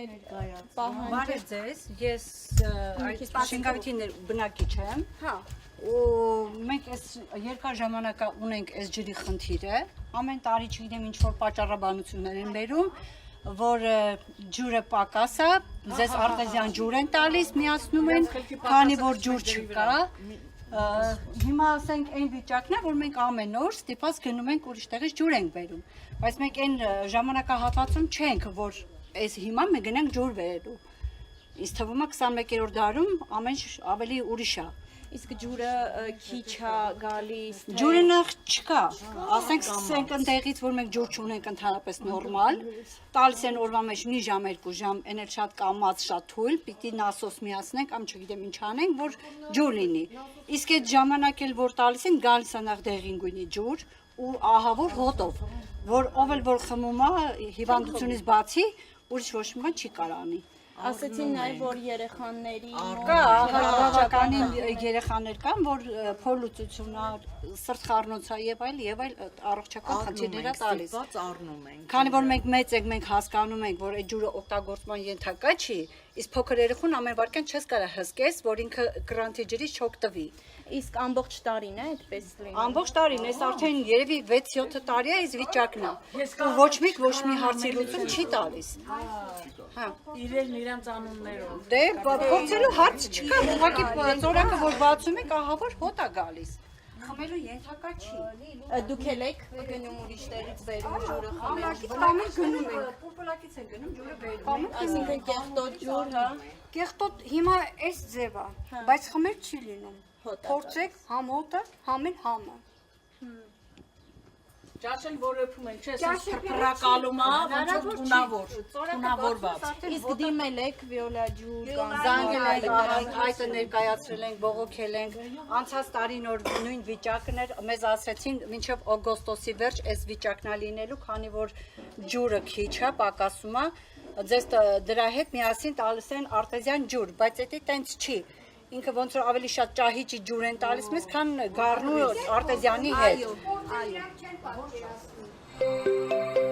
պահանջը։ Բարև ձեզ, ես այդ Շենգավիթի բնակիչ եմ։ Հա։ Ու մենք այս երկար ժամանակ ունենք այս ջրի խնդիրը։ Ամեն տարի չգիտեմ ինչ որ պատճառաբանություններ են բերում, որ ջուրը պակաս է, ձեզ արտեզյան ջուր են տալիս, միացնում են, քանի որ ջուր չկա։ Հիմա ասենք այն վիճակն է, որ մենք ամեն օր ստիպված գնում ենք ուրիշ տեղից ջուր ենք բերում, բայց մենք այն ժամանակահատվածում չենք, որ այս հիմա մենք գնանք ջուր բերելու։ Ինձ թվում է 21-րդ դարում ամեն ավելի ուրիշ է։ Իսկ ջուրը քիչ է գալիս։ Ջուրը նախ չկա, ասենք սկսենք ընդեղից, որ մենք ջուր չունենք ընդհանրապես նորմալ, տալիս են օրվա մեջ մի ժամ, 2 ժամ, այն էլ շատ կամած, շատ թույլ, պիտի նասոս միացնենք, կամ չգիտեմ ինչ անենք, որ ջուր լինի։ Իսկ այդ ժամանակ էլ որ տալիս են, գալիս է նախ դեղին գույնի ջուր ու ահավոր հոտով, որ ով էլ որ խմում է հիվանդությունից բացի, ուրիշ ոչ մի բան չի կարող անի։ Ասեցին նաև որ երեխաների Կա, բավականին երեխաներ կան, որ փորլուծություն է, սրտխառնոց է եւ այլ առողջական խնդիրներ է տալիս։ Քանի որ մենք մեծ ենք, մենք հասկանում ենք, որ այդ ջուրը օգտագործման ենթակա չի, իսկ փոքր երեխուն ամեն վարքյան չես կարող հսկես, որ ինքը կրանտի ջրից չօգտվի։ Իսկ ամբողջ տարին է այդպես լինում։ Ամբողջ տարին, այս արդեն երևի 6-7 տարի է այս վիճակն է։ Ու ոչ մի հարցի լուծում չի տալիս։ Հա։ Իրեն իրանց անուններով։ Դե փորձելու հարց չկա, ուղղակի ծորակը որ բացում եք, ահա որ հոտ է գալիս։ Խմելու ենթակա չի։ Դուք էլ եք գնում ուրիշ տեղից բերում ջուրը խմելու։ Ամեն գնում ենք, պուլպուլակից են գնում, ջուրը բերում ենք։ Այսինքն կեղտոտ ջուր, հա։ Կեղտոտ հիմա այս ձև է, բայց խմել չի լինում։ Փորձեք համ հոտը, համ էլ համը։ Ճաշել որոփում են, չէ՞, փրկրակալում է, ոնց որ թունավորված։ Իսկ դիմել եք վիոլա ջուր կամ Զանգել ենք, այդը ներկայացրել ենք, բողոքել ենք։ Անցած տարի նոր նույն վիճակն էր, մեզ ասացին մինչև օգոստոսի վերջ այս վիճակն է լինելու, քանի որ ջուրը քիչ է, պակասում է, ձեզ դրա հետ միասին տալիս են արտեզյան ջուր, բայց դա տենց չի։ Ինքը ոնց որ ավելի շատ ճահիճի ջուր են տալիս մեզ, քան գառնու արտեզյանի հետ։ Այո, այո։